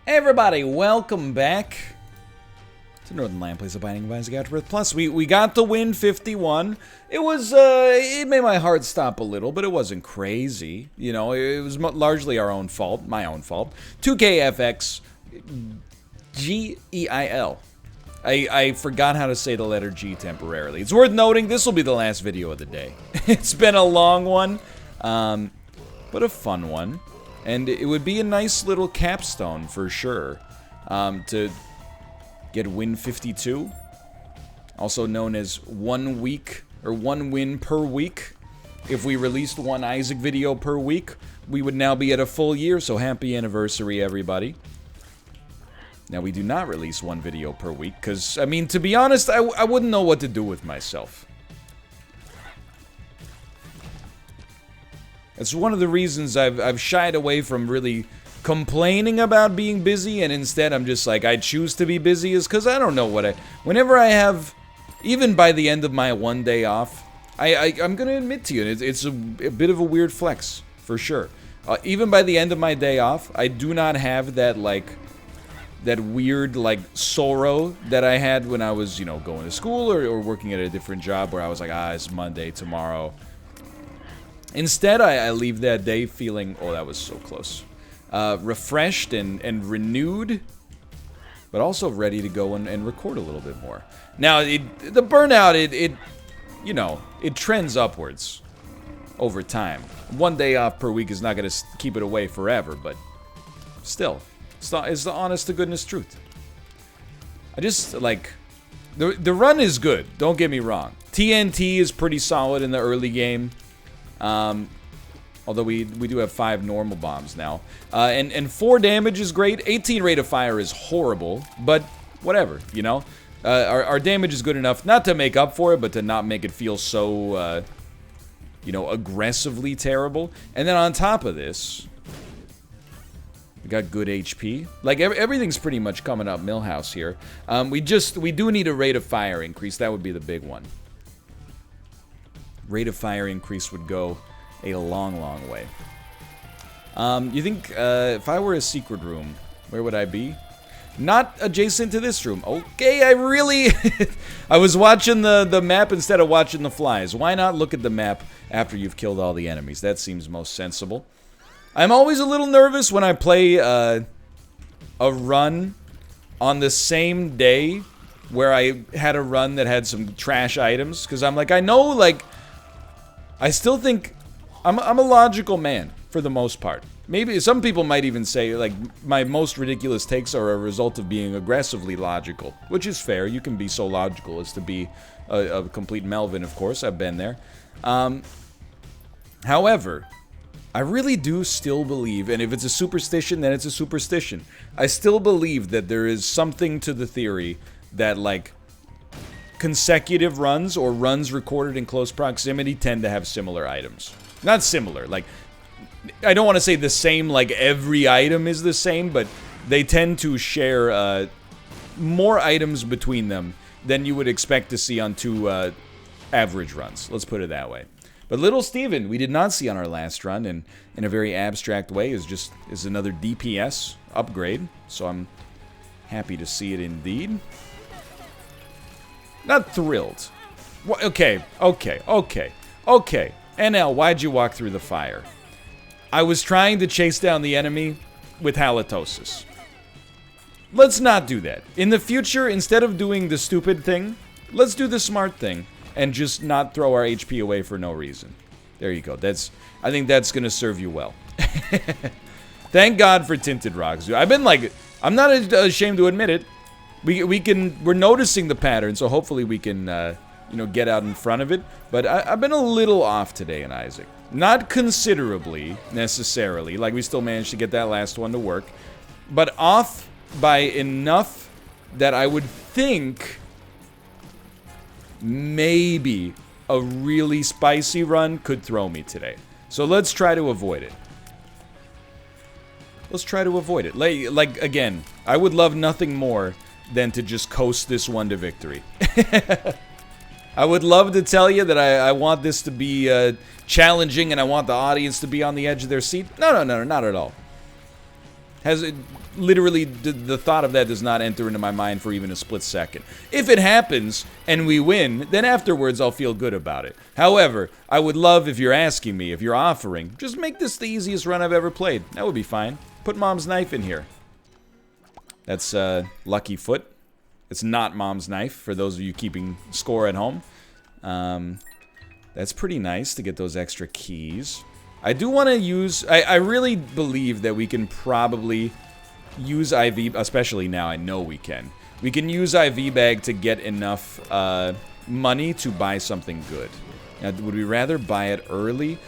Hey everybody, welcome back to Northernlion Plays the Binding of Isaac Afterbirth. Plus, we got the win 51. It was, it made my heart stop a little, but it wasn't crazy. You know, it was largely our own fault, my own fault. 2KFX GEIL. I forgot how to say the letter G temporarily. It's worth noting, this will be the last video of the day. It's been a long one, but a fun one. And it would be a nice little capstone for sure to get win 52, also known as 1 week or 1 win per week. If we released one Isaac video per week, we would now be at a full year, so happy anniversary everybody. Now we do not release one video per week because, I mean, to be honest, I wouldn't know what to do with myself. It's one of the reasons I've shied away from really complaining about being busy, and instead I'm just like, I choose to be busy, is because I don't know what whenever I have, even by the end of my 1 day off, I'm gonna admit to you, it's a bit of a weird flex, for sure. Even by the end of my day off, I do not have that, like, that weird, like, sorrow that I had when I was, you know, going to school or working at a different job where I was like, it's Monday tomorrow. Instead, I leave that day feeling, oh, that was so close, refreshed and renewed, but also ready to go and record a little bit more. Now, the burnout, you know, it trends upwards over time. 1 day off per week is not going to keep it away forever, but still, it's the honest to goodness truth. I just, like, the run is good, don't get me wrong. TNT is pretty solid in the early game. Although we do have 5 normal bombs now. And 4 damage is great. 18 rate of fire is horrible, but whatever, you know? Our damage is good enough not to make up for it, but to not make it feel so, you know, aggressively terrible. And then on top of this, we got good HP. Like, everything's pretty much coming up Millhouse here. We do need a rate of fire increase. That would be the big one. Rate of fire increase would go a long, long way. You think, if I were a secret room, where would I be? Not adjacent to this room. Okay, I was watching the map instead of watching the flies. Why not look at the map after you've killed all the enemies? That seems most sensible. I'm always a little nervous when I play a run on the same day where I had a run that had some trash items, because I'm like, I know, like, I still think I'm a logical man for the most part. Maybe some people might even say, like, my most ridiculous takes are a result of being aggressively logical, which is fair. You can be so logical as to be a complete Melvin, of course. I've been there. However, I really do still believe, and if it's a superstition, then it's a superstition. I still believe that there is something to the theory that, like, consecutive runs or runs recorded in close proximity tend to have similar items. Not similar, like, I don't want to say the same, like every item is the same, but they tend to share more items between them than you would expect to see on 2 average runs. Let's put it that way. But Little Steven, we did not see on our last run, and in a very abstract way is another DPS upgrade, so I'm happy to see it indeed. Not thrilled. Okay. NL, why'd you walk through the fire? I was trying to chase down the enemy with halitosis. Let's not do that. In the future, instead of doing the stupid thing, let's do the smart thing and just not throw our HP away for no reason. There you go. I think that's gonna serve you well. Thank God for Tinted Rocks. I've been like, I'm not ashamed to admit it. We're noticing the pattern, so hopefully we can, you know, get out in front of it. But I've been a little off today in Isaac. Not considerably, necessarily. Like, we still managed to get that last one to work. But off by enough that I would think maybe a really spicy run could throw me today. So let's try to avoid it. Let's try to avoid it. Like, again, I would love nothing more than to just coast this one to victory. I would love to tell you that I want this to be challenging and I want the audience to be on the edge of their seat. No, not at all. Has it literally, the thought of that does not enter into my mind for even a split second. If it happens and we win, then afterwards I'll feel good about it. However, I would love, if you're asking me, if you're offering, just make this the easiest run I've ever played. That would be fine. Put Mom's knife in here. That's Lucky Foot. It's not Mom's knife, for those of you keeping score at home. That's pretty nice to get those extra keys. I do want to use... I really believe that we can probably use IV... Especially now, I know we can. We can use IV bag to get enough money to buy something good. Now, would we rather buy it early?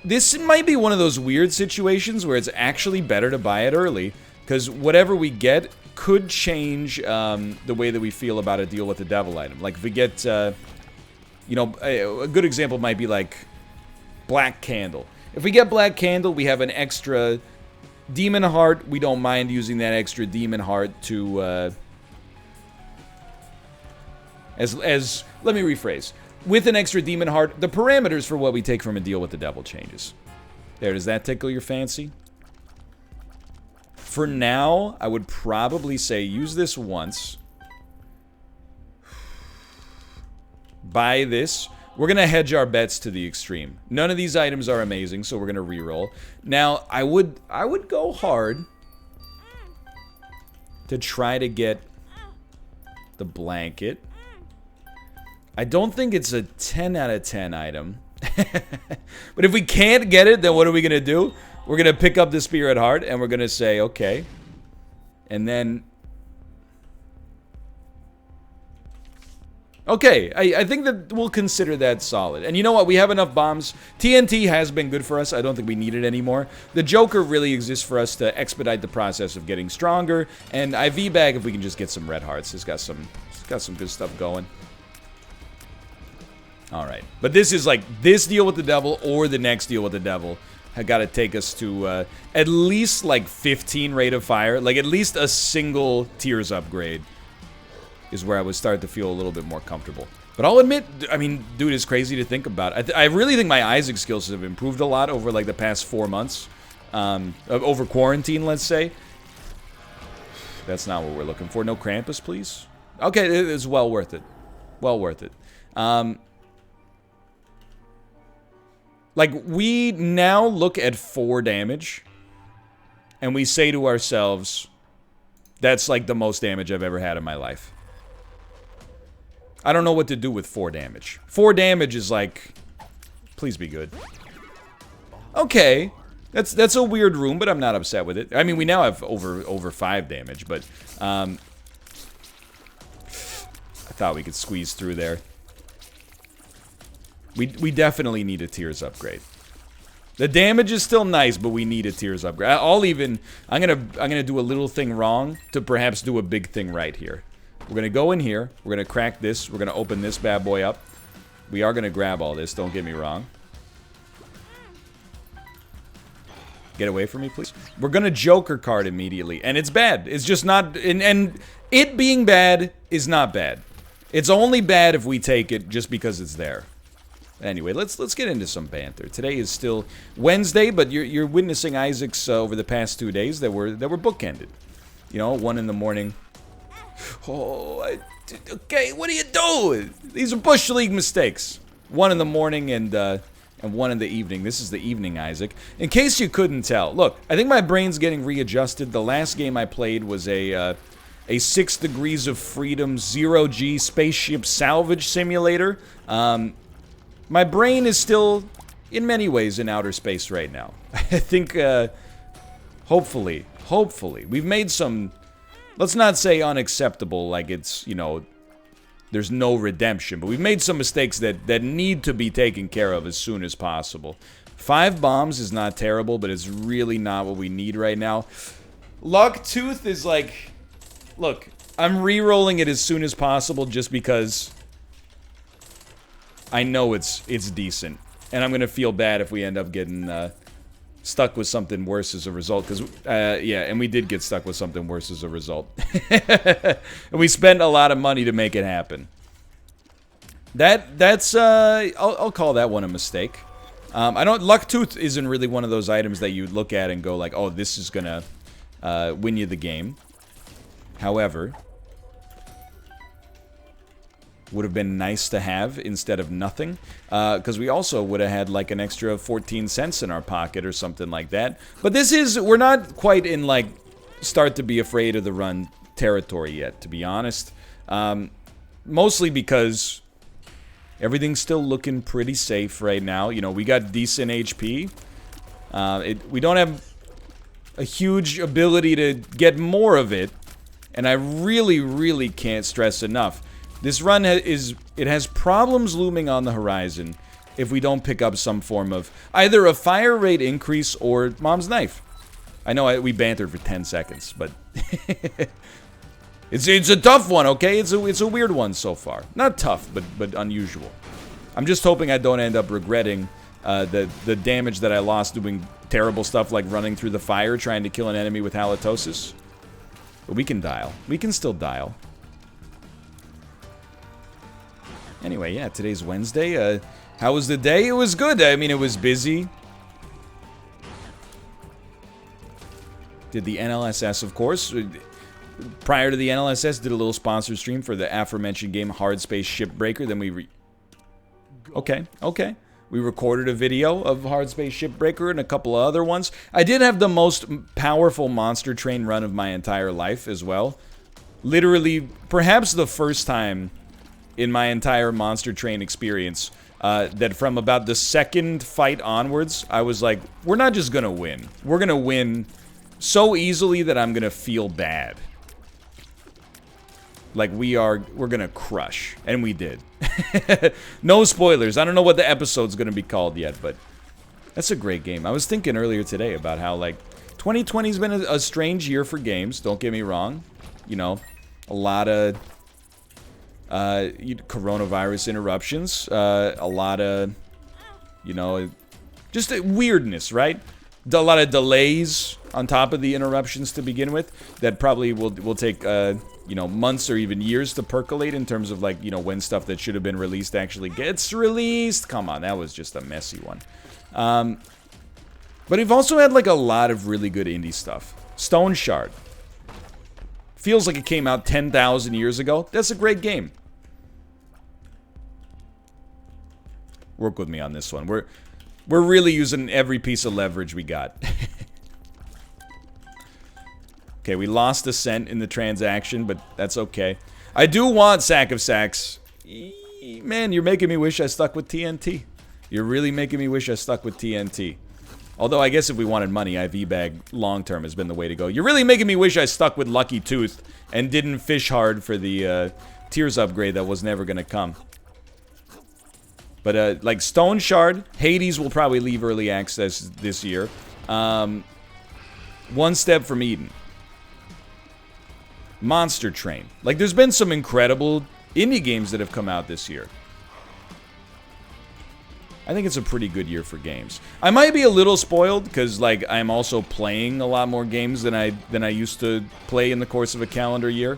This might be one of those weird situations where it's actually better to buy it early, because whatever we get could change the way that we feel about a deal with the devil item. Like, if we get... you know, a good example might be like... Black Candle. If we get Black Candle, we have an extra Demon Heart. We don't mind using that extra Demon Heart to, let me rephrase. With an extra Demon Heart, the parameters for what we take from a deal with the devil changes. There, does that tickle your fancy? For now, I would probably say use this once. Buy this. We're going to hedge our bets to the extreme. None of these items are amazing, so we're going to reroll. Now, I would go hard to try to get the blanket. I don't think it's a 10 out of 10 item. But if we can't get it, then what are we going to do? We're going to pick up the Spirit Heart, and we're going to say, okay. And then... Okay, I think that we'll consider that solid. And you know what? We have enough bombs. TNT has been good for us. I don't think we need it anymore. The Joker really exists for us to expedite the process of getting stronger. And IV bag, if we can just get some red hearts. It's got some good stuff going. Alright. But this is like, this deal with the devil or the next deal with the devil have got to take us to at least like 15 rate of fire. Like at least a single tears upgrade is where I would start to feel a little bit more comfortable. But I'll admit, I mean, dude, it's crazy to think about. I really think my Isaac skills have improved a lot over, like, the past 4 months. Over quarantine, let's say. That's not what we're looking for. No Krampus, please. Okay, it is well worth it. Well worth it. Like, we now look at 4 damage, and we say to ourselves, that's, like, the most damage I've ever had in my life. I don't know what to do with 4 damage. 4 damage is like, please be good. Okay, that's a weird room, but I'm not upset with it. I mean, we now have over 5 damage, but I thought we could squeeze through there. We definitely need a Tears upgrade. The damage is still nice, but we need a Tears upgrade. I'm gonna do a little thing wrong to perhaps do a big thing right here. We're going to go in here. We're going to crack this. We're going to open this bad boy up. We are going to grab all this. Don't get me wrong. Get away from me, please. We're going to Joker card immediately. And it's bad. It's just not... And it being bad is not bad. It's only bad if we take it just because it's there. Anyway, let's get into some banter. Today is still Wednesday, but you're witnessing Isaac's over the past 2 days that were bookended. You know, 1 in the morning... Oh, okay, what are you doing? These are Bush League mistakes. 1 in the morning and 1 in the evening. This is the evening, Isaac. In case you couldn't tell, look, I think my brain's getting readjusted. The last game I played was a 6 Degrees of Freedom 0G spaceship salvage simulator. My brain is still, in many ways, in outer space right now. I think, hopefully, we've made some... Let's not say unacceptable, like it's, you know, there's no redemption. But we've made some mistakes that need to be taken care of as soon as possible. 5 bombs is not terrible, but it's really not what we need right now. Luck Tooth is like... Look, I'm re-rolling it as soon as possible just because I know it's decent. And I'm going to feel bad if we end up getting... stuck with something worse as a result, because, yeah, and we did get stuck with something worse as a result. And we spent a lot of money to make it happen. That's, I'll call that one a mistake. Luck Tooth isn't really one of those items that you look at and go like, oh, this is gonna win you the game. However, would have been nice to have instead of nothing, because we also would have had like an extra 14 cents in our pocket or something like that. But this is, we're not quite in like start to be afraid of the run territory yet, to be honest. Mostly because everything's still looking pretty safe right now. You know, we got decent HP. We don't have a huge ability to get more of it, and I really, really can't stress enough. This run it has problems looming on the horizon if we don't pick up some form of either a fire rate increase or Mom's Knife. I know we bantered for 10 seconds, but it's a tough one, okay? It's a weird one so far. Not tough, but unusual. I'm just hoping I don't end up regretting the damage that I lost doing terrible stuff like running through the fire trying to kill an enemy with halitosis. But we can dial. We can still dial. Anyway, yeah, today's Wednesday. How was the day? It was good. I mean, it was busy. Did the NLSS, of course. Prior to the NLSS, did a little sponsor stream for the aforementioned game Hard Space Shipbreaker. Then we okay. We recorded a video of Hard Space Shipbreaker and a couple of other ones. I did have the most powerful Monster Train run of my entire life as well. Literally, perhaps the first time in my entire Monster Train experience, that from about the second fight onwards, I was like, we're not just gonna win. We're gonna win so easily that I'm gonna feel bad. Like, we're gonna crush. And we did. No spoilers. I don't know what the episode's gonna be called yet, but that's a great game. I was thinking earlier today about how, like, 2020's been a strange year for games, don't get me wrong. You know, a lot of coronavirus interruptions, a lot of, you know, just weirdness, right? A lot of delays on top of the interruptions to begin with that probably will take, you know, months or even years to percolate in terms of, like, you know, when stuff that should have been released actually gets released. Come on, that was just a messy one. But we've also had, like, a lot of really good indie stuff. Stone Shard. Feels like it came out 10,000 years ago. That's a great game. Work with me on this one. We're really using every piece of leverage we got. Okay, we lost a cent in the transaction, but that's okay. I do want Sack of Sacks. Man, you're making me wish I stuck with TNT. You're really making me wish I stuck with TNT. Although I guess if we wanted money, IV bag long-term has been the way to go. You're really making me wish I stuck with Lucky Tooth and didn't fish hard for the Tears upgrade that was never going to come. But, like, Stone Shard, Hades will probably leave early access this year. One Step from Eden. Monster Train. Like, there's been some incredible indie games that have come out this year. I think it's a pretty good year for games. I might be a little spoiled, because, like, I'm also playing a lot more games than I used to play in the course of a calendar year.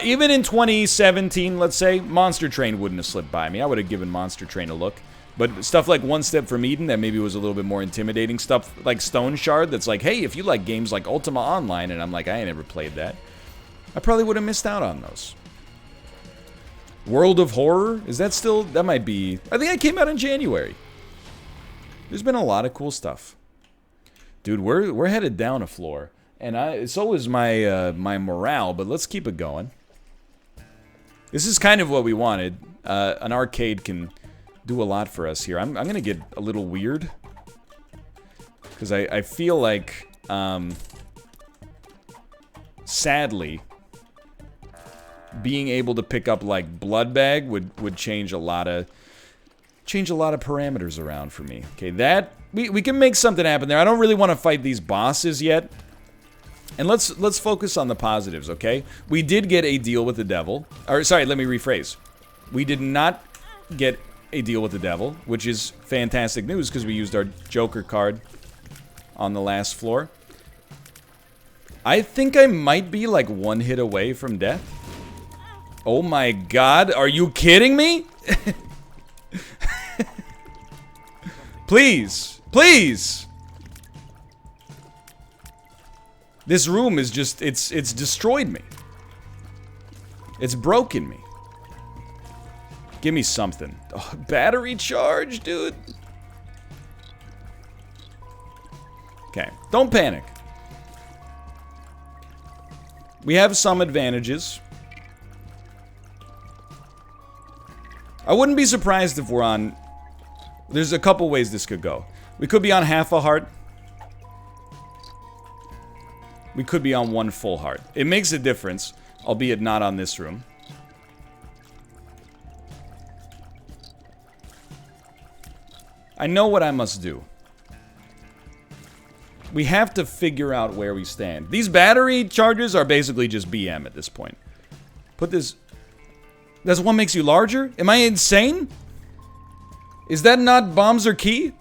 Even in 2017, let's say, Monster Train wouldn't have slipped by me. I would have given Monster Train a look. But stuff like One Step from Eden that maybe was a little bit more intimidating. Stuff like Stone Shard that's like, hey, if you like games like Ultima Online, and I'm like, I ain't never played that. I probably would have missed out on those. World of Horror? Is that still... That might be... I think it came out in January. There's been a lot of cool stuff. Dude, we're headed down a floor. And so is my my morale, but let's keep it going. This is kind of what we wanted. An arcade can do a lot for us here. I'm gonna get a little weird. Because I feel like, sadly, being able to pick up, like, Blood Bag would change a lot of parameters around for me. Okay, that... We can make something happen there. I don't really want to fight these bosses yet. And let's focus on the positives, okay? We did get a deal with the devil. Or, sorry, let me rephrase. We did not get a deal with the devil, which is fantastic news because we used our Joker card on the last floor. I think I might be, like, one hit away from death. Oh my god, are you kidding me? Please, please! This room is just, it's destroyed me. It's broken me. Give me something. Oh, battery charge, dude. Okay, don't panic. We have some advantages. I wouldn't be surprised if we're on... There's a couple ways this could go. We could be on half a heart. We could be on one full heart. It makes a difference, albeit not on this room. I know what I must do. We have to figure out where we stand. These battery charges are basically just BM at this point. Put this... That's what makes you larger? Am I insane? Is that not bombs or key?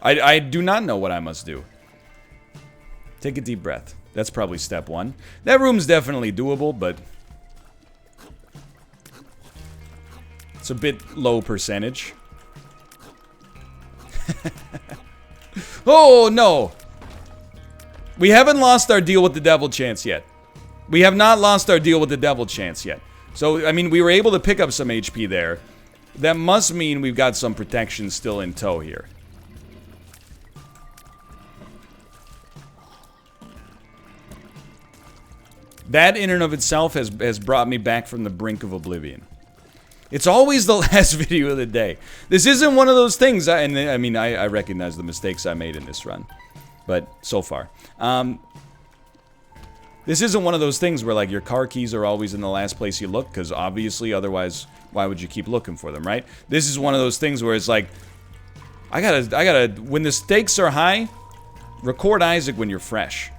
I do not know what I must do. Take a deep breath. That's probably step one. That room's definitely doable, but... It's a bit low percentage. Oh, no! We haven't lost our deal with the devil chance yet. We have not lost our deal with the devil chance yet. So, I mean, we were able to pick up some HP there. That must mean we've got some protection still in tow here. That in and of itself has brought me back from the brink of oblivion. It's always the last video of the day. This isn't one of those things, I recognize the mistakes I made in this run. But, so far. This isn't one of those things where, like, your car keys are always in the last place you look, because obviously, otherwise, why would you keep looking for them, right? This is one of those things where it's like, I gotta, when the stakes are high, record Isaac when you're fresh.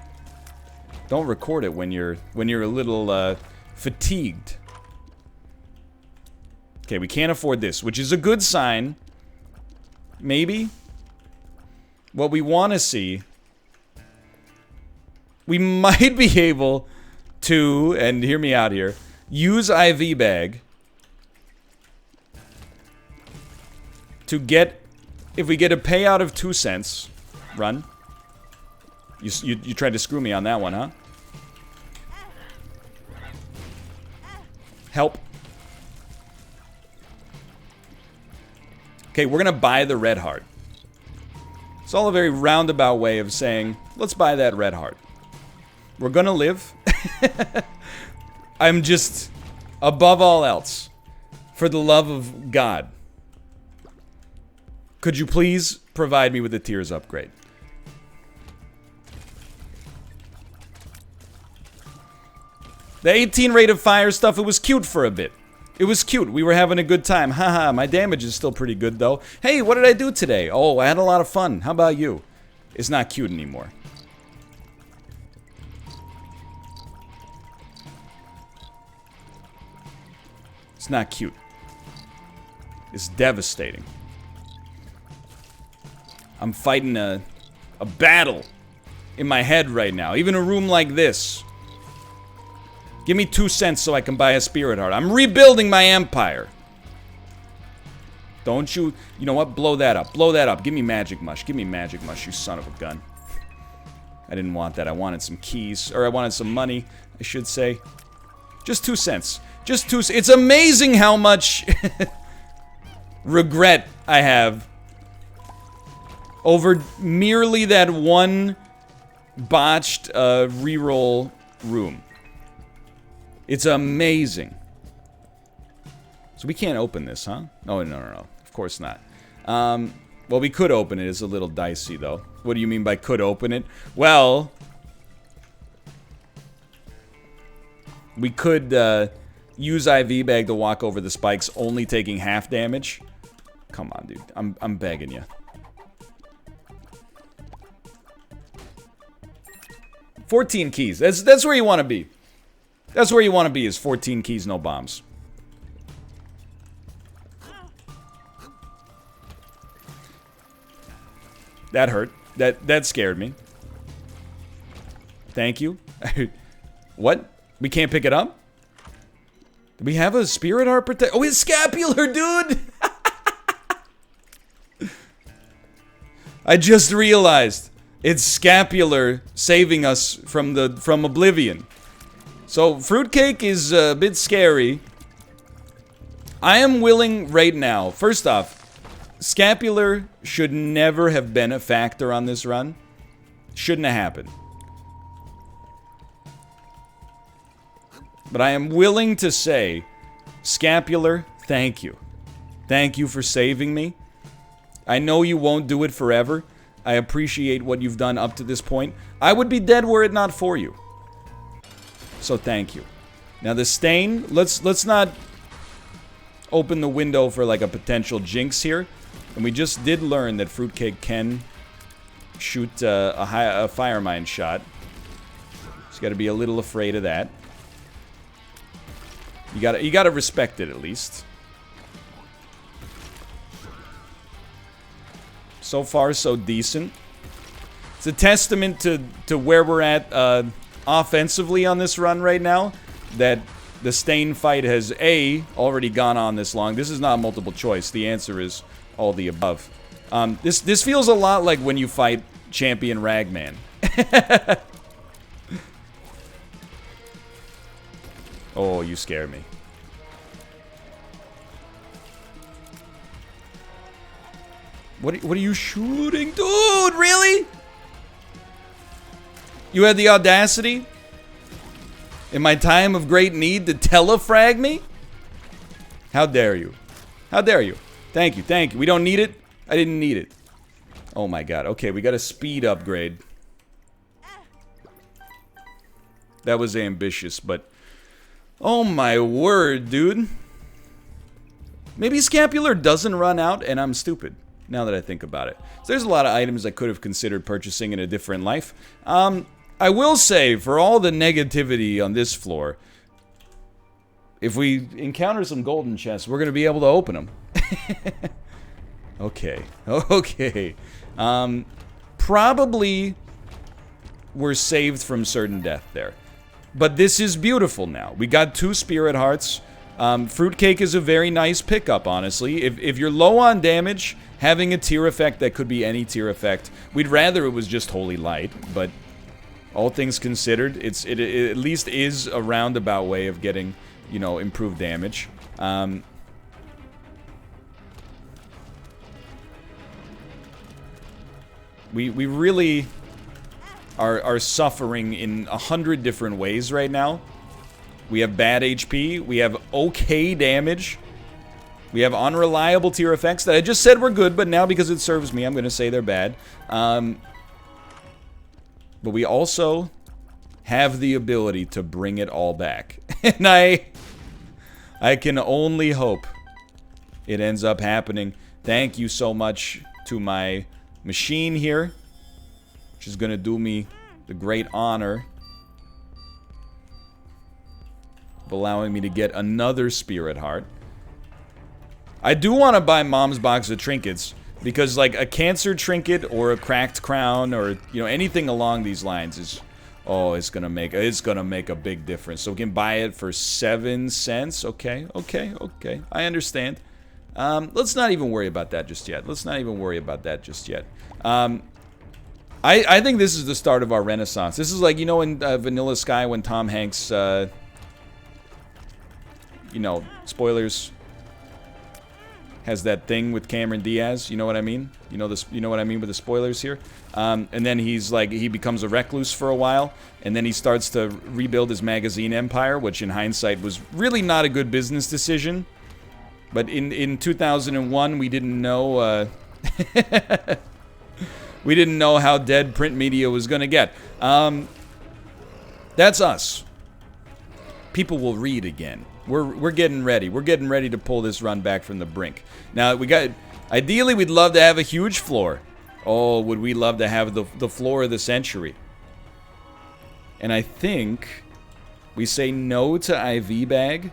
Don't record it when you're a little, fatigued. Okay, we can't afford this, which is a good sign. Maybe. What we want to see... We might be able to, and hear me out here, use IV bag to get, if we get a payout of 2 cents, run. You tried to screw me on that one, huh? Help. Okay, we're gonna buy the red heart. It's all a very roundabout way of saying, let's buy that red heart. We're gonna live. I'm just, above all else, for the love of God, could you please provide me with a tears upgrade? The 18 rate of fire stuff, it was cute for a bit. It was cute. We were having a good time. Haha, my damage is still pretty good, though. Hey, what did I do today? Oh, I had a lot of fun. How about you? It's not cute anymore. It's not cute. It's devastating. I'm fighting a battle in my head right now. Even a room like this. Give me 2 cents so I can buy a spirit heart. I'm rebuilding my empire. Don't you... You know what? Blow that up. Blow that up. Give me magic mush. Give me magic mush, you son of a gun. I didn't want that. I wanted some keys. Or I wanted some money, I should say. Just 2 cents. Just 2 cents. It's amazing how much regret I have over merely that one botched reroll room. It's amazing. So we can't open this, huh? Oh, no. Of course not. Well, we could open it. It's a little dicey, though. What do you mean by could open it? Well, we could use IV bag to walk over the spikes, only taking half damage. Come on, dude. I'm begging you. 14 keys. That's where you want to be. That's where you want to be, is 14 keys, no bombs. That hurt. That scared me. Thank you. What? We can't pick it up? Do we have a spirit heart protect? Oh, it's scapular, dude! I just realized It's Scapular saving us from oblivion. So, fruitcake is a bit scary. I am willing right now. First off, Scapular should never have been a factor on this run. Shouldn't have happened. But I am willing to say, Scapular, thank you. Thank you for saving me. I know you won't do it forever. I appreciate what you've done up to this point. I would be dead were it not for you. So thank you. Now the stain, let's not open the window for like a potential jinx here. And we just did learn that fruitcake can shoot a fire mine shot. Just got to be a little afraid of that. You gotta respect it at least. So far, so decent. It's a testament to where we're at offensively on this run right now. That the Stain fight has already gone on this long. This is not multiple choice. The answer is all the above. This feels a lot like when you fight Champion Ragman. Oh, you scare me. What are you shooting? Dude, really? You had the audacity in my time of great need to telefrag me? How dare you? How dare you? Thank you, thank you. We don't need it? I didn't need it. Oh my god. Okay, we got a speed upgrade. That was ambitious, but... Oh my word, dude. Maybe Scapular doesn't run out and I'm stupid, now that I think about it. So there's a lot of items I could have considered purchasing in a different life. I will say, for all the negativity on this floor, if we encounter some golden chests, we're going to be able to open them. Okay. Okay. Probably we're saved from certain death there. But this is beautiful now. We got 2 spirit hearts. Fruitcake is a very nice pickup, honestly. If you're low on damage, having a tier effect that could be any tier effect, we'd rather it was just Holy Light, but all things considered, it at least is a roundabout way of getting, you know, improved damage. We really are suffering in 100 different ways right now. We have bad HP, we have okay damage, we have unreliable tier effects that I just said were good, but now because it serves me, I'm going to say they're bad. But we also have the ability to bring it all back. And I can only hope it ends up happening. Thank you so much to my machine here, which is going to do me the great honor of allowing me to get another spirit heart. I do want to buy Mom's box of trinkets, because like a cancer trinket or a cracked crown or, you know, anything along these lines is, oh, it's gonna make a big difference. So we can buy it for 7 cents. Okay, I understand. Let's not even worry about that just yet. I think this is the start of our renaissance. This is like, you know, in Vanilla Sky when Tom Hanks, you know, spoilers, has that thing with Cameron Diaz. You know what I mean? You know this. You know what I mean with the spoilers here. And then he's like, he becomes a recluse for a while, and then he starts to rebuild his magazine empire, which in hindsight was really not a good business decision. But in 2001, we didn't know. We didn't know how dead print media was gonna get. That's us. People will read again. We're getting ready. We're getting ready to pull this run back from the brink. Now, ideally, we'd love to have a huge floor. Oh, would we love to have the floor of the century. And I think we say no to IV bag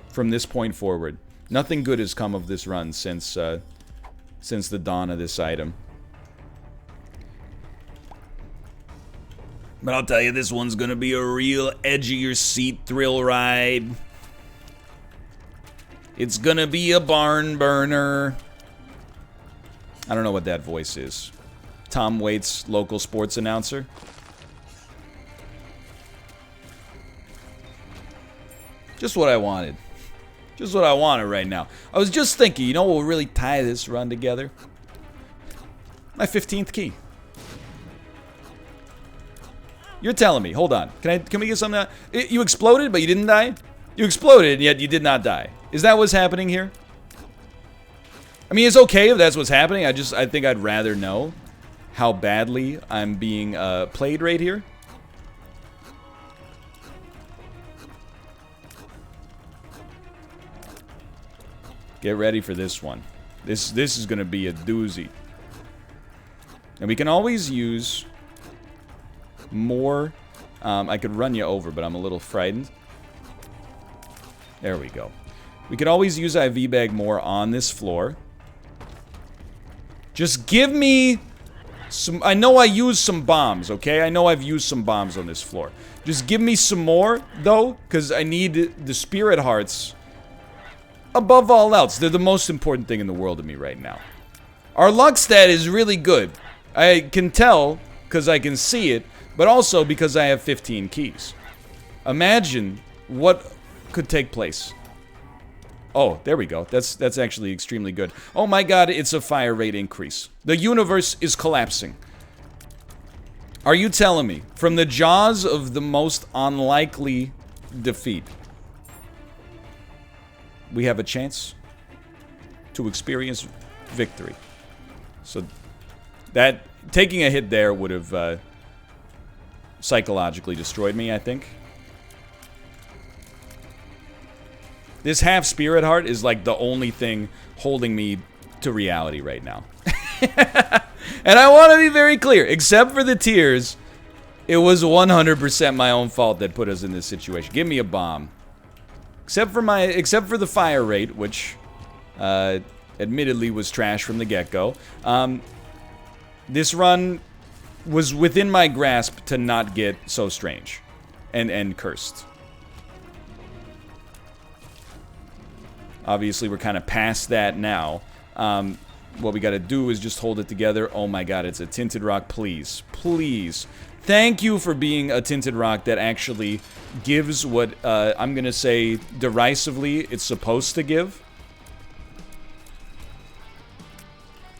from this point forward. Nothing good has come of this run since the dawn of this item. But I'll tell you, this one's gonna be a real edge-of-your-seat thrill ride. It's gonna be a barn burner. I don't know what that voice is. Tom Waits, local sports announcer. Just what I wanted. Just what I wanted right now. I was just thinking, you know what will really tie this run together? My 15th key. You're telling me. Hold on. Can we get something out? You exploded, but you didn't die? You exploded, and yet you did not die. Is that what's happening here? I mean, it's okay if that's what's happening. I think I'd rather know how badly I'm being played right here. Get ready for this one. This is going to be a doozy. And we can always use more. I could run you over, but I'm a little frightened. There we go. We could always use IV bag more on this floor. Just give me some. I know I used some bombs, okay? I know I've used some bombs on this floor. Just give me some more, though, because I need the spirit hearts above all else. They're the most important thing in the world to me right now. Our luck stat is really good. I can tell because I can see it, but also because I have 15 keys. Imagine what could take place. Oh, there we go. That's actually extremely good. Oh my god, it's a fire rate increase. The universe is collapsing. Are you telling me, from the jaws of the most unlikely defeat, we have a chance to experience victory? So that taking a hit there would have psychologically destroyed me, I think. This half spirit heart is like the only thing holding me to reality right now. And I want to be very clear, except for the tears, it was 100% my own fault that put us in this situation. Give me a bomb. Except for the fire rate, which admittedly was trash from the get-go. This run was within my grasp to not get so strange and cursed. Obviously, we're kind of past that now. What we got to do is just hold it together. Oh my god, it's a tinted rock. Please, please. Thank you for being a tinted rock that actually gives what I'm going to say derisively it's supposed to give.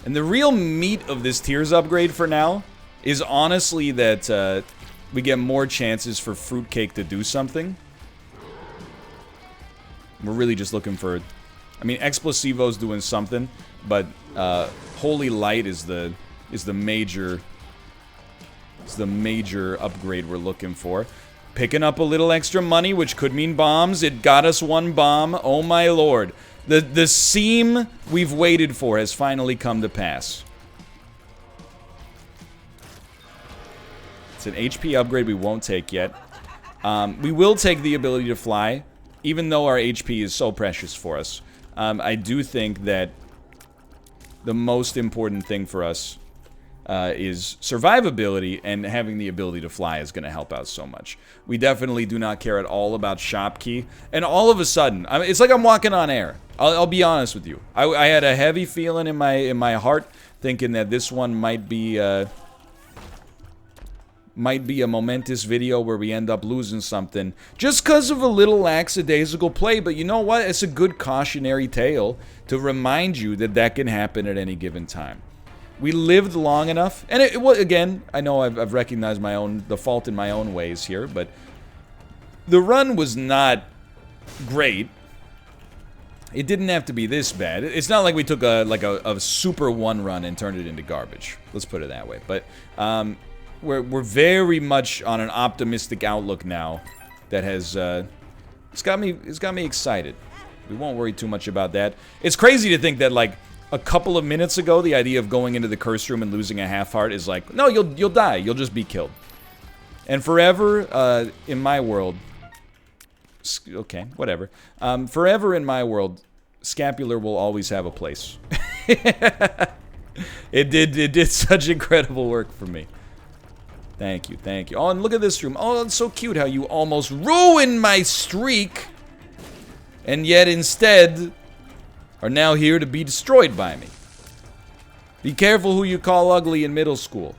And the real meat of this tiers upgrade for now is honestly that we get more chances for Fruitcake to do something. We're really just looking for... I mean, Explosivo's doing something, but Holy Light is the major... It's the major upgrade we're looking for. Picking up a little extra money, which could mean bombs. It got us one bomb. Oh my lord. The seam we've waited for has finally come to pass. It's an HP upgrade we won't take yet. We will take the ability to fly, even though our HP is so precious for us. I do think that the most important thing for us is survivability, and having the ability to fly is going to help out so much. We definitely do not care at all about shop key, and all of a sudden, I mean, it's like I'm walking on air. I'll be honest with you. I had a heavy feeling in my heart, thinking that this one might be a momentous video where we end up losing something just because of a little lackadaisical play. But you know what? It's a good cautionary tale to remind you that that can happen at any given time. We lived long enough, and it was, again, I know I've recognized the fault in my own ways here, but the run was not great. It didn't have to be this bad. It's not like we took a super one run and turned it into garbage. Let's put it that way. But we're very much on an optimistic outlook now that has it's got me excited. We won't worry too much about that. It's crazy to think that, like, a couple of minutes ago, the idea of going into the curse room and losing a half heart is like, no, you'll die. You'll just be killed. And forever, in my world... Okay, whatever. Forever in my world, scapular will always have a place. It did such incredible work for me. Thank you, thank you. Oh, and look at this room. Oh, it's so cute how you almost ruined my streak. And yet, instead... are now here to be destroyed by me. Be careful who you call ugly in middle school.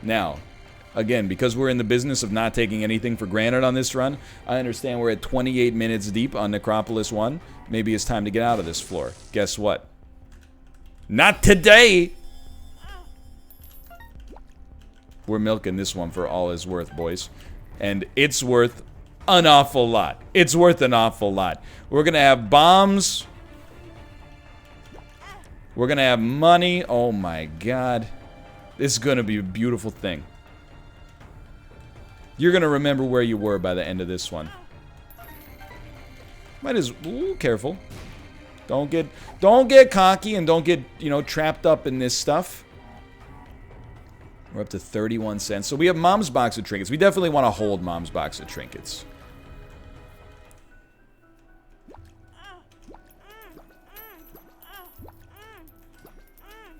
Now, again, because we're in the business of not taking anything for granted on this run, I understand we're at 28 minutes deep on Necropolis 1. Maybe it's time to get out of this floor. Guess what? Not today! We're milking this one for all it's worth, boys. And it's worth an awful lot. It's worth an awful lot. We're gonna have bombs. We're gonna have money. Oh my god. This is gonna be a beautiful thing. You're gonna remember where you were by the end of this one. Might as ooh, careful. Don't get cocky and don't get, you know, trapped up in this stuff. We're up to 31 cents. So we have Mom's box of trinkets. We definitely want to hold Mom's box of trinkets.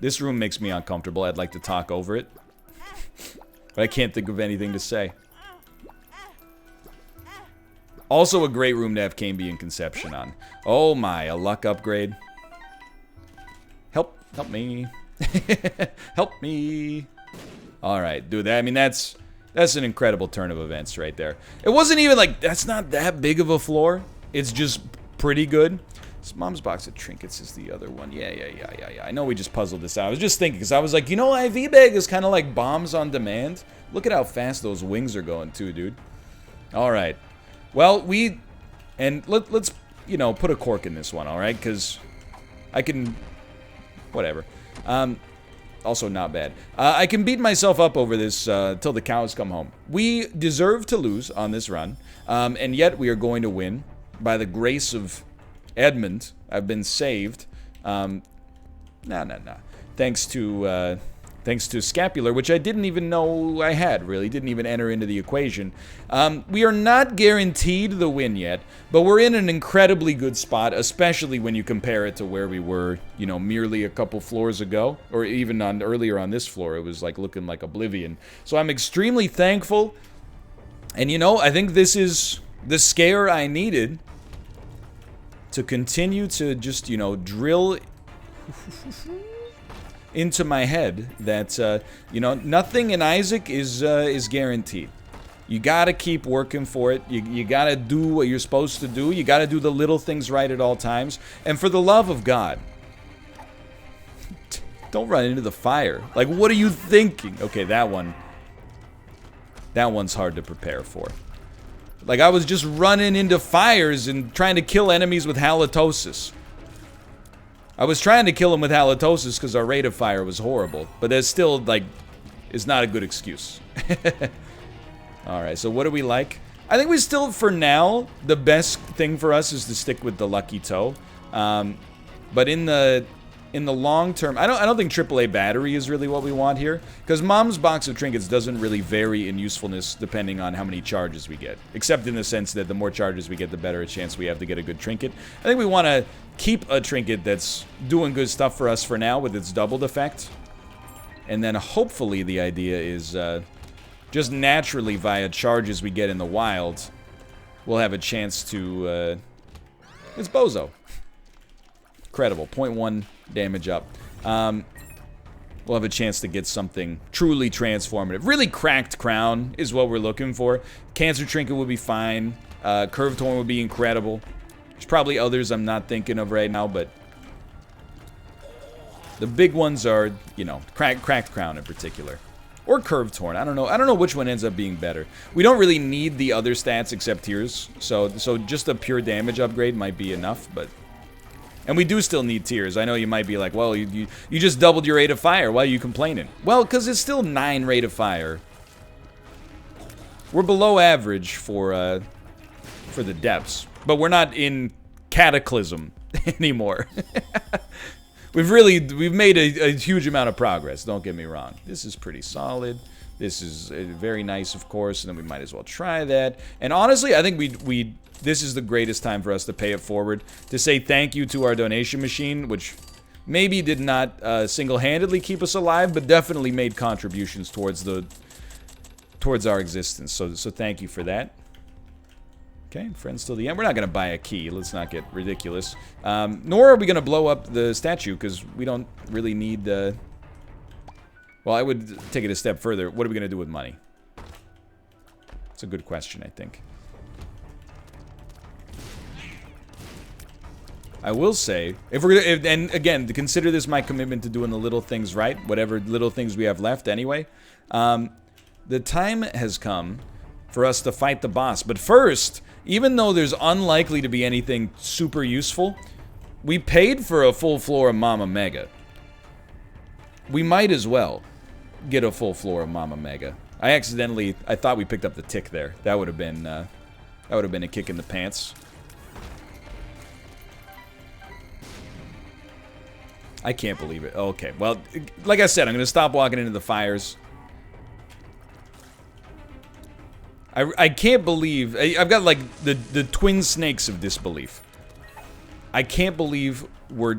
This room makes me uncomfortable. I'd like to talk over it. But I can't think of anything to say. Also a great room to have Cambion Conception on. Oh my, a luck upgrade. Help me. Help me. Alright, dude, I mean, that's an incredible turn of events right there. It wasn't even like, that's not that big of a floor. It's just pretty good. So Mom's box of trinkets is the other one. Yeah. I know we just puzzled this out. I was just thinking, because I was like, you know, IV bag is kind of like bombs on demand. Look at how fast those wings are going too, dude. Alright. Well, let's, you know, put a cork in this one, alright? Because I can, whatever. Also not bad. I can beat myself up over this till the cows come home. We deserve to lose on this run, and yet we are going to win. By the grace of Edmund, I've been saved. Nah. Thanks to Scapular, which I didn't even know I had, really. Didn't even enter into the equation. We are not guaranteed the win yet, but we're in an incredibly good spot, especially when you compare it to where we were, you know, merely a couple floors ago, or even earlier on this floor. It was like looking like oblivion. So I'm extremely thankful, and you know, I think this is the scare I needed to continue to just, you know, drill into my head that, you know, nothing in Isaac is guaranteed. You gotta keep working for it. You gotta do what you're supposed to do. You gotta do the little things right at all times. And for the love of God, don't run into the fire. Like, what are you thinking? Okay, that one's hard to prepare for. Like, I was just running into fires and trying to kill enemies with halitosis. I was trying to kill him with halitosis because our rate of fire was horrible. But that still, like, is not a good excuse. Alright, so what do we like? I think we still, for now, the best thing for us is to stick with the Lucky Toe. But in the long term, I don't think AAA battery is really what we want here. Because Mom's box of trinkets doesn't really vary in usefulness depending on how many charges we get. Except in the sense that the more charges we get, the better a chance we have to get a good trinket. I think we want to keep a trinket that's doing good stuff for us for now with its doubled effect. And then hopefully the idea is just naturally via charges we get in the wild, we'll have a chance to... it's Bozo. Incredible. 0.1 damage up. We'll have a chance to get something truly transformative. Really cracked crown is what we're looking for. Cancer trinket would be fine. Curved horn would be incredible. There's probably others I'm not thinking of right now, but the big ones are, you know, cracked crown in particular. Or curved horn. I don't know which one ends up being better. We don't really need the other stats except tears. So just a pure damage upgrade might be enough, but... And we do still need tears. I know you might be like, well, you just doubled your rate of fire. Why are you complaining? Well, because it's still 9 rate of fire. We're below average for the depths. But we're not in Cataclysm anymore. We've made a huge amount of progress, don't get me wrong. This is pretty solid. This is very nice, of course, and then we might as well try that. And honestly, I think this is the greatest time for us to pay it forward. To say thank you to our donation machine, which maybe did not single-handedly keep us alive, but definitely made contributions towards our existence. So thank you for that. Okay, friends till the end. We're not going to buy a key. Let's not get ridiculous. Nor are we going to blow up the statue, because we don't really need Well, I would take it a step further. What are we going to do with money? It's a good question, I think. I will say, if we're gonna, and again, to consider this my commitment to doing the little things right, whatever little things we have left anyway, the time has come for us to fight the boss. But first, even though there's unlikely to be anything super useful, we paid for a full floor of Mama Mega. We might as well get a full floor of Mama Mega. I thought we picked up the tick there. That would have been a kick in the pants. I can't believe it. Okay, well, like I said, I'm going to stop walking into the fires. I can't believe... I've got, like, the twin snakes of disbelief. I can't believe we're...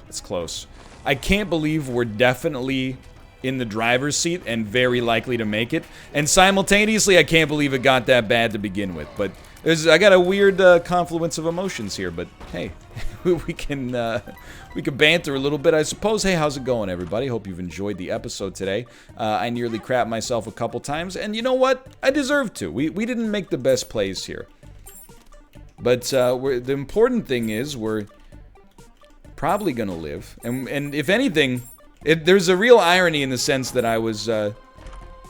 It's close. I can't believe we're definitely in the driver's seat and very likely to make it. And simultaneously, I can't believe it got that bad to begin with. But I got a weird confluence of emotions here. But hey, we can banter a little bit, I suppose. Hey, how's it going, everybody? Hope you've enjoyed the episode today. I nearly crapped myself a couple times, and you know what? I deserve to. We didn't make the best plays here. But the important thing is we're probably gonna live, and if anything, there's a real irony in the sense that I was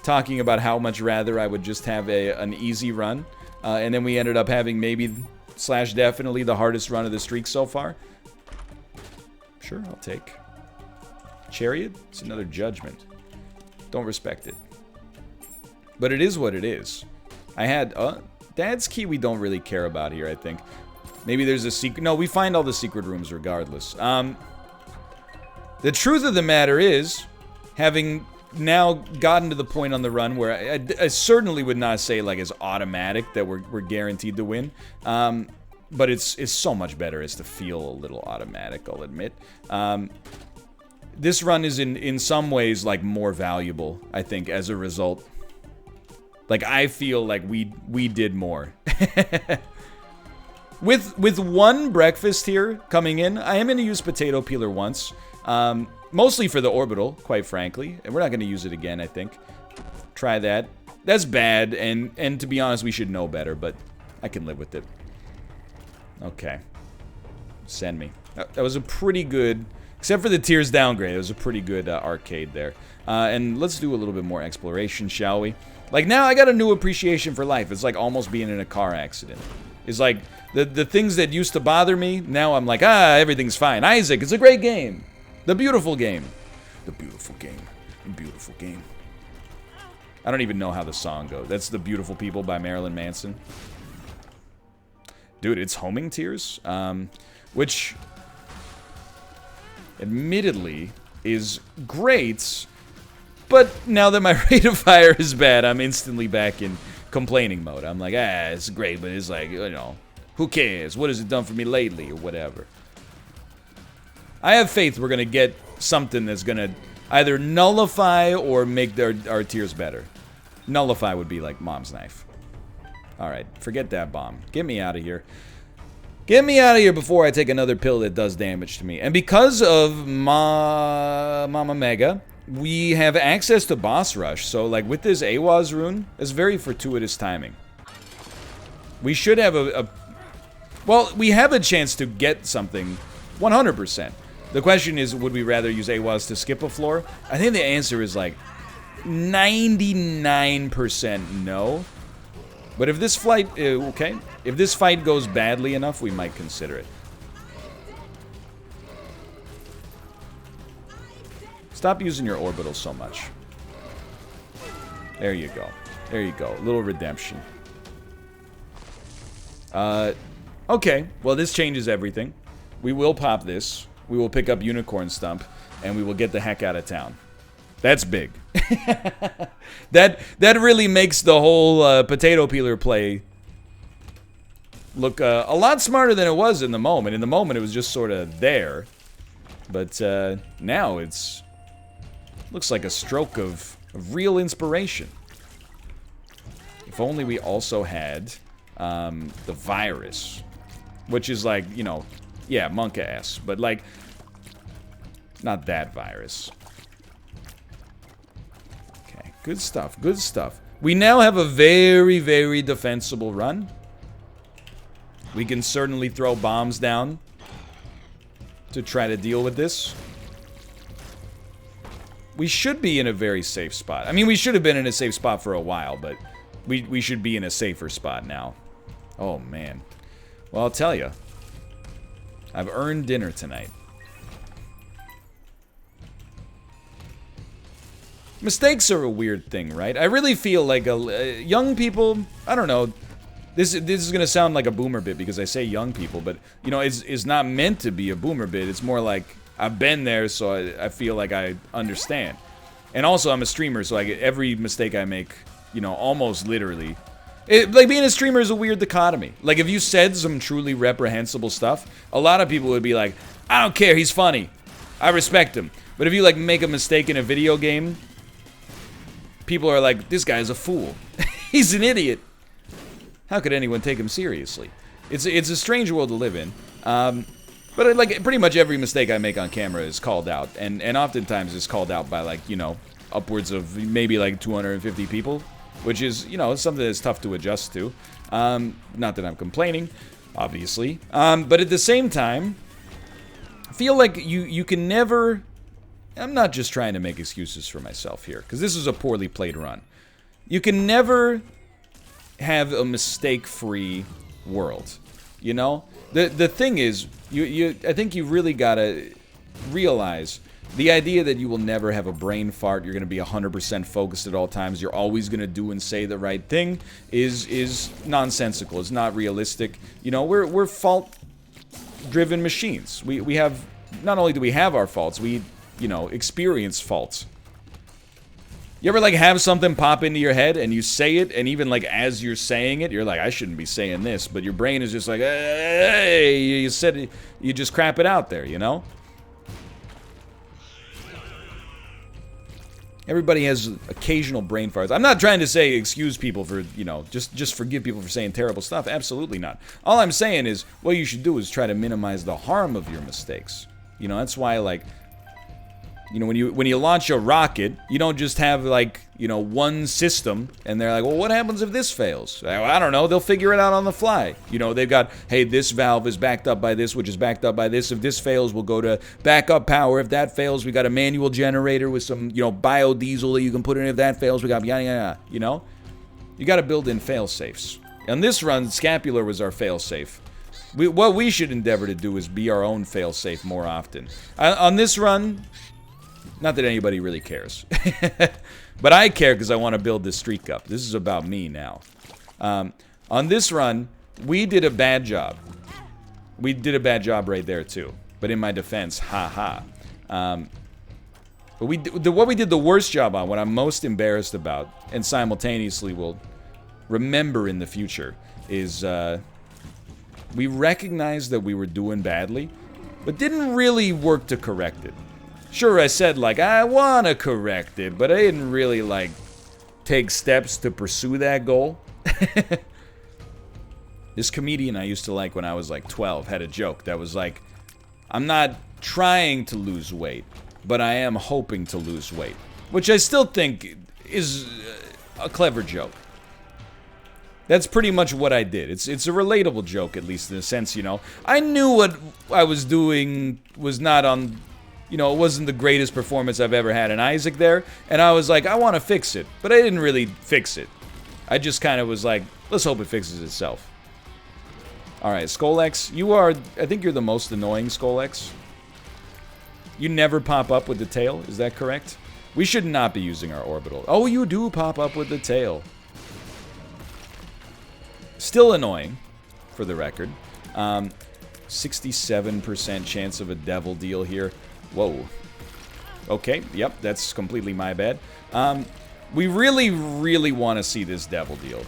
talking about how much rather I would just have an easy run, and then we ended up having maybe / definitely the hardest run of the streak so far. Sure, I'll take Chariot. It's another judgment. Don't respect it, but it is what it is. I had Dad's key we don't really care about here, I think. Maybe there's a secret. No, we find all the secret rooms regardless. The truth of the matter is, having now gotten to the point on the run where I certainly would not say like it's automatic that we're guaranteed to win. But it's so much better as to feel a little automatic, I'll admit. This run is in some ways like more valuable, I think, as a result. Like I feel like we did more. With one breakfast here coming in, I am going to use potato peeler once. Mostly for the orbital, quite frankly. And we're not going to use it again, I think. Try that. That's bad, and to be honest, we should know better, but I can live with it. Okay. Send me. That was a pretty good... Except for the tiers downgrade, it was a pretty good arcade there. And let's do a little bit more exploration, shall we? Like, now I got a new appreciation for life. It's like almost being in a car accident. It's like... The things that used to bother me, now I'm like, everything's fine. Isaac, it's a great game. The beautiful game. The beautiful game. The beautiful game. I don't even know how the song goes. That's The Beautiful People by Marilyn Manson. Dude, it's homing tears. Which, admittedly, is great. But now that my rate of fire is bad, I'm instantly back in complaining mode. I'm like, it's great, but it's like, you know... Who cares? What has it done for me lately? Or whatever. I have faith we're going to get something that's going to either nullify or make our tears better. Nullify would be like Mom's knife. Alright, forget that bomb. Get me out of here. Get me out of here before I take another pill that does damage to me. And because of Mama Mega, we have access to Boss Rush. So, like, with this Awaz rune, it's very fortuitous timing. We should have well, we have a chance to get something 100%. The question is, would we rather use Awaz to skip a floor? I think the answer is like 99% no. But if this fight goes badly enough, we might consider it. Stop using your orbital so much. There you go. There you go. A little redemption. Okay, well this changes everything. We will pop this, we will pick up Unicorn Stump, and we will get the heck out of town. That's big. That really makes the whole potato peeler play look a lot smarter than it was in the moment. In the moment it was just sort of there. But now it's... looks like a stroke of real inspiration. If only we also had the virus. Which is like, you know, yeah, monk-ass. But like, not that virus. Good stuff. Good stuff. We now have a very, very defensible run. We can certainly throw bombs down to try to deal with this. We should be in a very safe spot. I mean, we should have been in a safe spot for a while, but we should be in a safer spot now. Oh, man. Well, I'll tell you. I've earned dinner tonight. Mistakes are a weird thing, right? I really feel like young people, I don't know. This is going to sound like a boomer bit because I say young people, but, you know, it's not meant to be a boomer bit. It's more like I've been there, so I feel like I understand. And also, I'm a streamer, so every mistake I make, you know, almost literally. Like, being a streamer is a weird dichotomy. Like, if you said some truly reprehensible stuff, a lot of people would be like, I don't care, he's funny. I respect him. But if you, like, make a mistake in a video game, people are like, this guy's a fool. He's an idiot. How could anyone take him seriously? It's a strange world to live in. But like pretty much every mistake I make on camera is called out, and oftentimes it's called out by, like, you know, upwards of maybe like 250 people, which is, you know, something that's tough to adjust to. Not that I'm complaining, obviously, but at the same time, I feel like you can never. I'm not just trying to make excuses for myself here, because this is a poorly played run. You can never have a mistake-free world, you know? The thing is, I think you really gotta realize the idea that you will never have a brain fart, you're gonna be 100% focused at all times, you're always gonna do and say the right thing, is nonsensical. It's not realistic. You know, we're fault-driven machines. We have, not only do we have our faults, we, you know, experience faults. You ever, like, have something pop into your head and you say it, and even, like, as you're saying it, you're like, I shouldn't be saying this, but your brain is just like, hey, you said it, you just crap it out there, you know? Everybody has occasional brain farts. I'm not trying to say excuse people for, you know, just forgive people for saying terrible stuff. Absolutely not. All I'm saying is, what you should do is try to minimize the harm of your mistakes. You know, that's why, like, you know, when you launch a rocket, you don't just have, like, you know, one system, and they're like, well, what happens if this fails? I don't know, they'll figure it out on the fly. You know, they've got, hey, this valve is backed up by this, which is backed up by this. If this fails, we'll go to backup power. If that fails, we got a manual generator with some, you know, biodiesel that you can put in. If that fails, we got yada yada, you know? You got to build in fail-safes. On this run, Scapular was our fail-safe. What we should endeavor to do is be our own fail-safe more often. On this run, not that anybody really cares. But I care because I want to build this streak up. This is about me now. On this run, we did a bad job. We did a bad job right there, too. But in my defense, haha. But what we did the worst job on, what I'm most embarrassed about, and simultaneously will remember in the future, is we recognized that we were doing badly, but didn't really work to correct it. Sure, I said, like, I want to correct it, but I didn't really, like, take steps to pursue that goal. This comedian I used to like when I was, like, 12 had a joke that was like, I'm not trying to lose weight, but I am hoping to lose weight. Which I still think is a clever joke. That's pretty much what I did. It's a relatable joke, at least in a sense, you know. I knew what I was doing was not on... You know, it wasn't the greatest performance I've ever had in Isaac there, and I was like, I want to fix it, but I didn't really fix it. I just kind of was like, let's hope it fixes itself. Alright, Skolex, you are, I think you're the most annoying, Skolex. You never pop up with the tail, is that correct? We should not be using our orbital. Oh, you do pop up with the tail. Still annoying, for the record. 67% chance of a devil deal here. Whoa. Okay, yep, that's completely my bad. We really, really want to see this devil deal.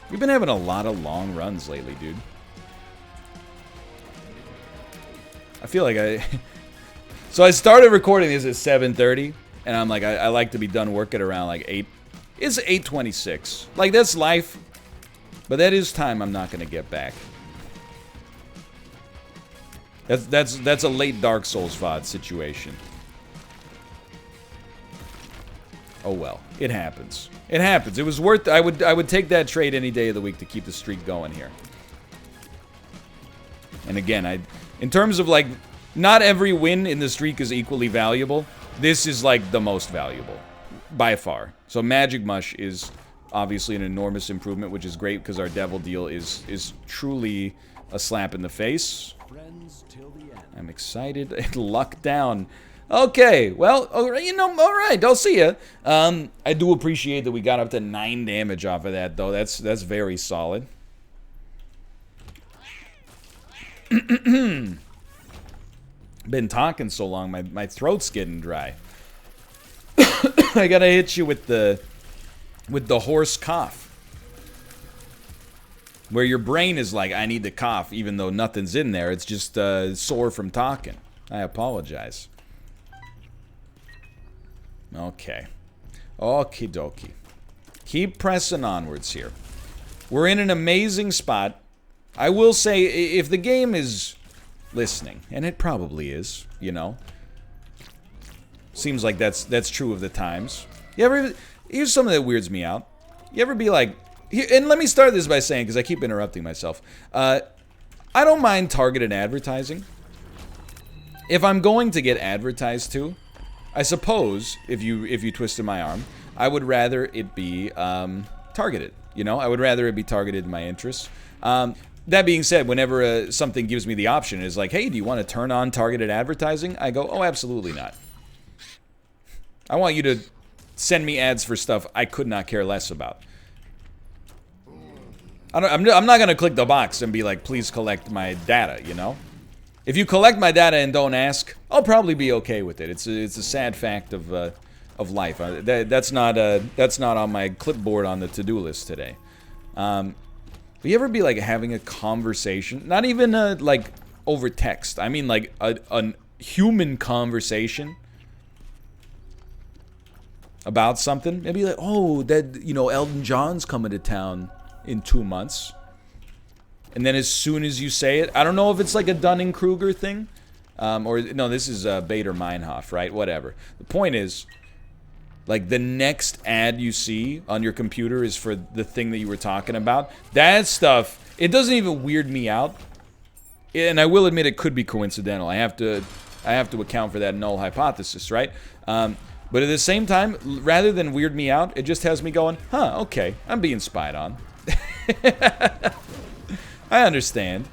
We've been having a lot of long runs lately, dude. I feel like So I started recording this at 7:30, and I'm like, I like to be done work at around, like, 8. It's 8:26. Like, that's life. But that is time I'm not going to get back. That's a late Dark Souls VOD situation. Oh well, it happens. It happens. It was worth. I would take that trade any day of the week to keep the streak going here. And again, in terms of like, not every win in the streak is equally valuable. This is like the most valuable by far. So Magic Mush is obviously an enormous improvement, which is great because our Devil Deal is truly a slap in the face. I'm excited. It lucked down. Okay, well, you know, all right, I'll see ya. I do appreciate that we got up to 9 damage off of that, though. That's very solid. Been talking so long, my throat's getting dry. I gotta hit you with the horse cough. Where your brain is like, I need to cough, even though nothing's in there. It's just sore from talking. I apologize. Okay. Okie dokie. Keep pressing onwards here. We're in an amazing spot. I will say, if the game is listening, and it probably is, you know. Seems like that's true of the times. Here's something that weirds me out. You ever be like, and let me start this by saying, because I keep interrupting myself. I don't mind targeted advertising. If I'm going to get advertised to, I suppose, if you twisted my arm, I would rather it be targeted. You know, I would rather it be targeted in my interests. That being said, whenever something gives me the option, is like, hey, do you want to turn on targeted advertising? I go, oh, absolutely not. I want you to send me ads for stuff I could not care less about. I'm not going to click the box and be like, please collect my data, you know? If you collect my data and don't ask, I'll probably be okay with it. It's a sad fact of life. That's not on my clipboard on the to-do list today. Will you ever be like having a conversation, not even like over text? I mean like a human conversation about something. Maybe like, oh, that, you know, Elton John's coming to town in 2 months. And then as soon as you say it, I don't know if it's like a Dunning-Kruger thing. Or, no, this is Bader-Meinhof, right? Whatever. The point is, like, the next ad you see on your computer is for the thing that you were talking about. That stuff, it doesn't even weird me out. And I will admit it could be coincidental. I have to account for that null hypothesis, right? But at the same time, rather than weird me out, it just has me going, huh, okay, I'm being spied on. I understand.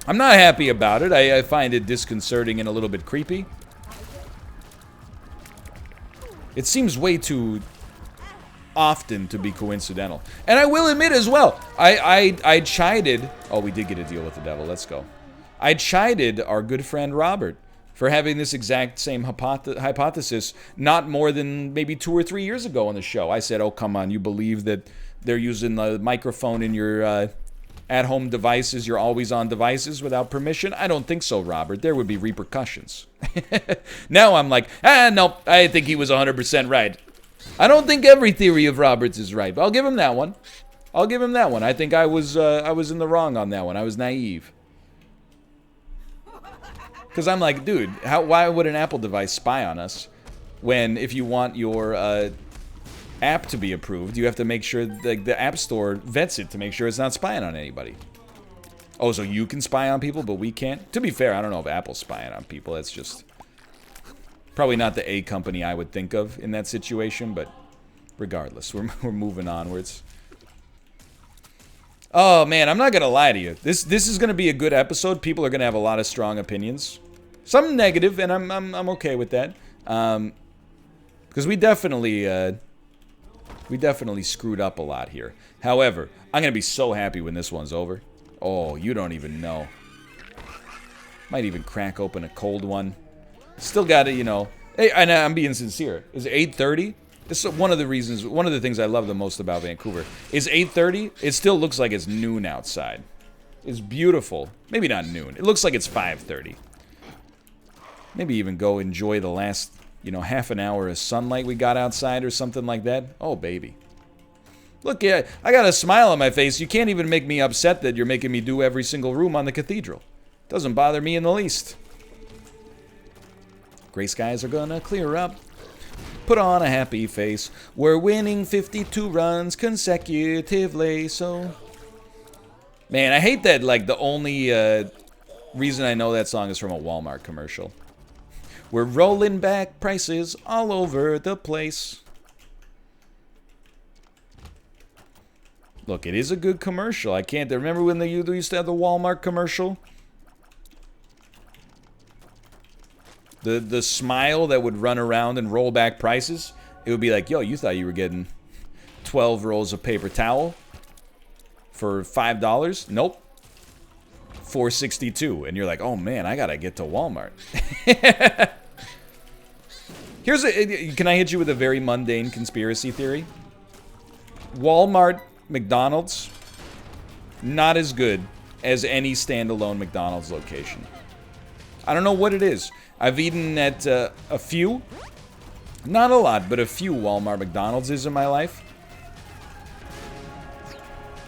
I'm not happy about it. I find it disconcerting and a little bit creepy. It seems way too often to be coincidental. And I will admit as well, I chided... Oh, we did get a deal with the devil. Let's go. I chided our good friend Robert for having this exact same hypothesis not more than maybe 2 or 3 years ago on the show. I said, oh, come on, you believe that they're using the microphone in your at-home devices, your always-on devices without permission? I don't think so, Robert. There would be repercussions. Now I'm like, no, I think he was 100% right. I don't think every theory of Robert's is right, but I'll give him that one. I'll give him that one. I think I was in the wrong on that one. I was naive. Because I'm like, dude, why would an Apple device spy on us when if you want your app to be approved, you have to make sure the App Store vets it to make sure it's not spying on anybody. Oh, so you can spy on people, but we can't? To be fair, I don't know if Apple's spying on people. That's just probably not the A company I would think of in that situation, but regardless, we're moving onwards. Oh, man, I'm not going to lie to you. This is going to be a good episode. People are going to have a lot of strong opinions. Some negative, and I'm okay with that. Because we definitely screwed up a lot here. However, I'm going to be so happy when this one's over. Oh, you don't even know. Might even crack open a cold one. Still got to, you know... Hey, and I'm being sincere. Is it 8:30? This is one of the things I love the most about Vancouver. Is 8:30? It still looks like it's noon outside. It's beautiful. Maybe not noon. It looks like it's 5:30. Maybe even go enjoy the last, you know, half an hour of sunlight we got outside or something like that. Oh, baby. Look, yeah, I got a smile on my face. You can't even make me upset that you're making me do every single room on the cathedral. Doesn't bother me in the least. Gray skies are gonna clear up. Put on a happy face. We're winning 52 runs consecutively, so... Man, I hate that, like, the only reason I know that song is from a Walmart commercial. We're rolling back prices all over the place. Look, it is a good commercial. I can't... Remember when they used to have the Walmart commercial? The smile that would run around and roll back prices. It would be like, yo, you thought you were getting 12 rolls of paper towel for $5? Nope. $4.62. And you're like, oh man, I gotta get to Walmart. Here's a... Can I hit you with a very mundane conspiracy theory? Walmart, McDonald's, not as good as any standalone McDonald's location. I don't know what it is. I've eaten at a few, not a lot, but a few Walmart McDonald's in my life.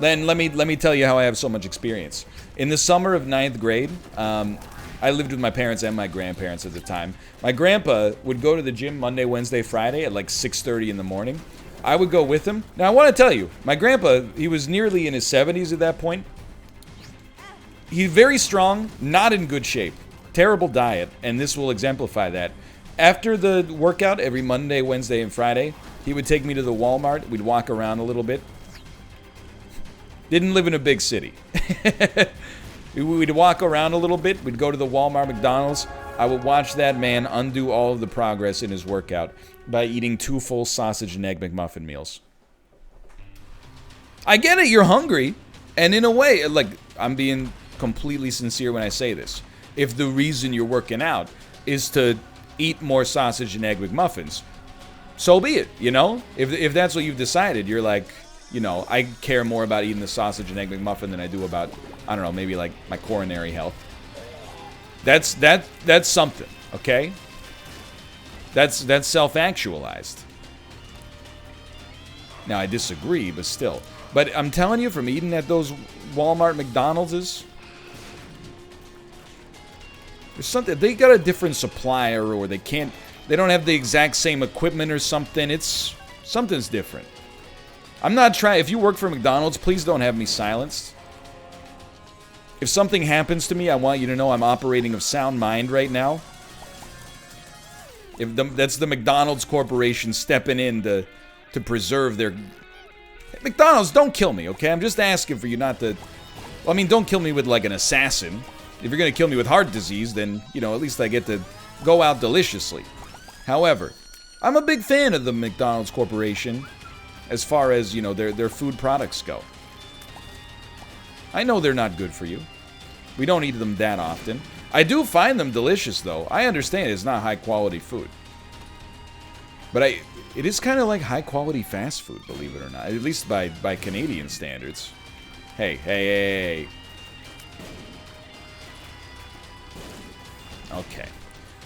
Then let me tell you how I have so much experience. In the summer of 9th grade, I lived with my parents and my grandparents at the time. My grandpa would go to the gym Monday, Wednesday, Friday at like 6:30 in the morning. I would go with him. Now I want to tell you, my grandpa, he was nearly in his 70s at that point. He's very strong, not in good shape. Terrible diet, and this will exemplify that. After the workout, every Monday, Wednesday, and Friday, he would take me to the Walmart. We'd walk around a little bit. Didn't live in a big city. We'd walk around a little bit. We'd go to the Walmart McDonald's. I would watch that man undo all of the progress in his workout by eating 2 full sausage and egg McMuffin meals. I get it, you're hungry. And in a way, like, I'm being completely sincere when I say this. If the reason you're working out is to eat more sausage and egg McMuffins, so be it, you know? If that's what you've decided, you're like, you know, I care more about eating the sausage and egg McMuffin than I do about, I don't know, maybe like my coronary health. That's something, okay? That's self-actualized. Now, I disagree, but still. But I'm telling you, from eating at those Walmart McDonald's, there's something, they got a different supplier, or they don't have the exact same equipment or something. Something's different. I'm not trying, if you work for McDonald's, please don't have me silenced. If something happens to me, I want you to know I'm operating of sound mind right now. That's the McDonald's Corporation stepping in to preserve their... McDonald's, don't kill me, okay? I'm just asking for you not to... Well, I mean, don't kill me with, like, an assassin. If you're gonna kill me with heart disease, then, you know, at least I get to go out deliciously. However, I'm a big fan of the McDonald's Corporation as far as, you know, their food products go. I know they're not good for you. We don't eat them that often. I do find them delicious, though. I understand it's not high-quality food. But it is kind of like high-quality fast food, believe it or not. At least by Canadian standards. Hey. Okay.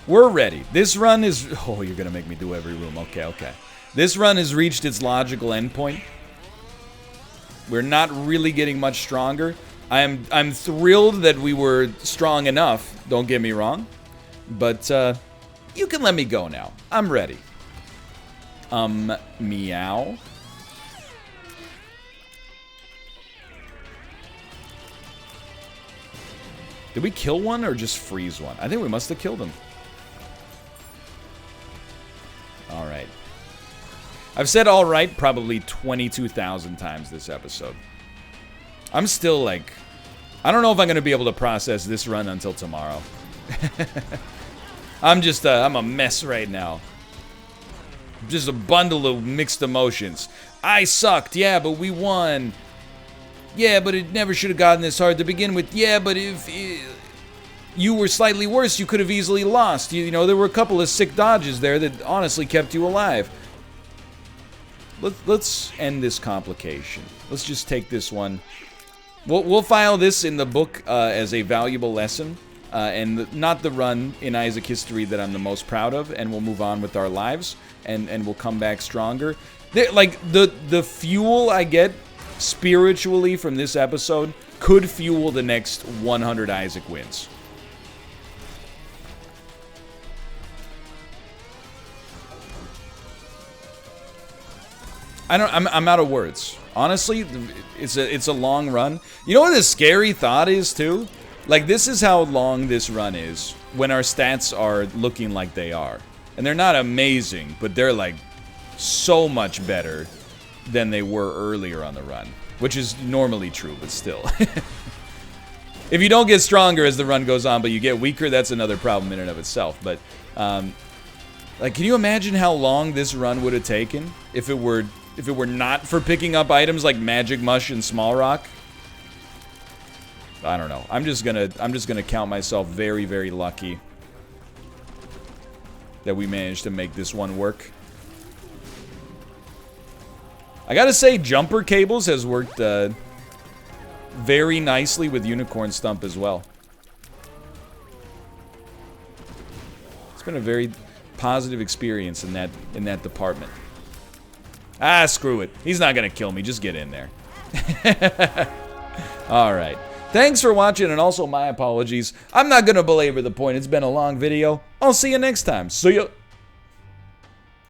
We're ready. This run is... Oh, you're going to make me do every room. Okay. This run has reached its logical endpoint. We're not really getting much stronger. I'm thrilled that we were strong enough, don't get me wrong. But, you can let me go now. I'm ready. Meow. Did we kill one or just freeze one? I think we must have killed him. Alright. I've said alright probably 22,000 times this episode. I'm still like... I don't know if I'm going to be able to process this run until tomorrow. I'm a mess right now. Just a bundle of mixed emotions. I sucked, yeah, but we won. Yeah, but it never should have gotten this hard to begin with. Yeah, but if you were slightly worse, you could have easily lost. You know, there were a couple of sick dodges there that honestly kept you alive. Let's end this complication. Let's just take this one. We'll file this in the book as a valuable lesson, and not the run in Isaac history that I'm the most proud of, and we'll move on with our lives, and we'll come back stronger. Like, the fuel I get spiritually from this episode could fuel the next 100 Isaac wins. I'm out of words. Honestly, it's a long run. You know what the scary thought is too? Like, this is how long this run is when our stats are looking like they are. And they're not amazing, but they're like so much better than they were earlier on the run, which is normally true, but still. If you don't get stronger as the run goes on, but you get weaker, that's another problem in and of itself. But like, can you imagine how long this run would have taken if it were not for picking up items like Magic Mush and Small Rock? I don't know. I'm just gonna count myself very, very lucky that we managed to make this one work. I gotta say, Jumper Cables has worked very nicely with Unicorn Stump as well. It's been a very positive experience in that department. Ah, screw it. He's not gonna kill me. Just get in there. All right. Thanks for watching, and also my apologies. I'm not gonna belabor the point. It's been a long video. I'll see you next time. See ya.